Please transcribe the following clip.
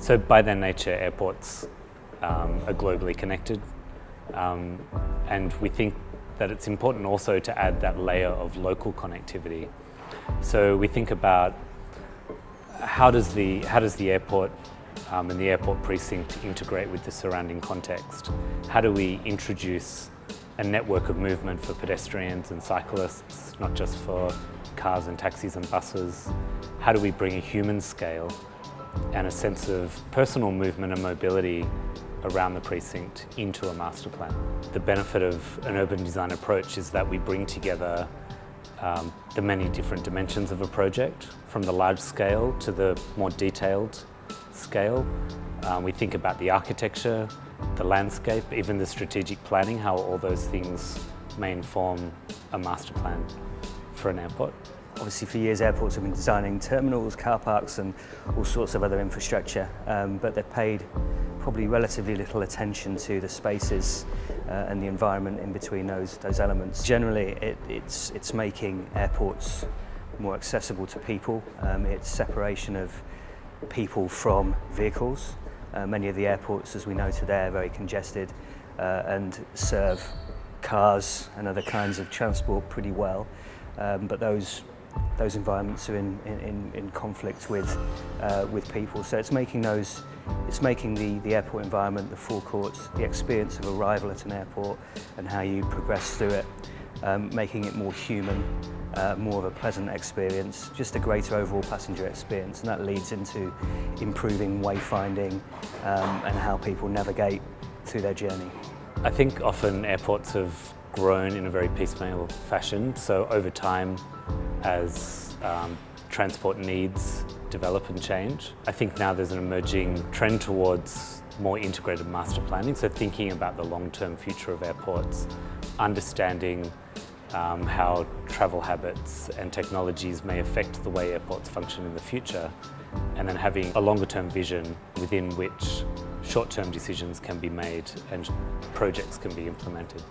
So by their nature, airports are globally connected, and we think that it's important also to add that layer of local connectivity. So we think about how does the airport and the airport precinct integrate with the surrounding context? How do we introduce a network of movement for pedestrians and cyclists, not just for cars and taxis and buses? How do we bring a human scale and a sense of personal movement and mobility around the precinct into a master plan? The benefit of an urban design approach is that we bring together the many different dimensions of a project, from the large scale to the more detailed scale. We think about the architecture, the landscape, even the strategic planning, how all those things may inform a master plan for an airport. Obviously for years airports have been designing terminals, car parks and all sorts of other infrastructure, but they've paid probably relatively little attention to the spaces and the environment in between those elements. Generally it's making airports more accessible to people. It's separation of people from vehicles. Many of the airports, as we know today, are very congested and serve cars and other kinds of transport pretty well, but those environments are in conflict with people. So it's making the airport environment, the forecourts, the experience of arrival at an airport and how you progress through it, making it more human, more of a pleasant experience, just a greater overall passenger experience, and that leads into improving wayfinding and how people navigate through their journey. I think often airports have grown in a very piecemeal fashion, so over time, as transport needs develop and change, I think now there's an emerging trend towards more integrated master planning, so thinking about the long-term future of airports, understanding how travel habits and technologies may affect the way airports function in the future, and then having a longer-term vision within which short-term decisions can be made and projects can be implemented.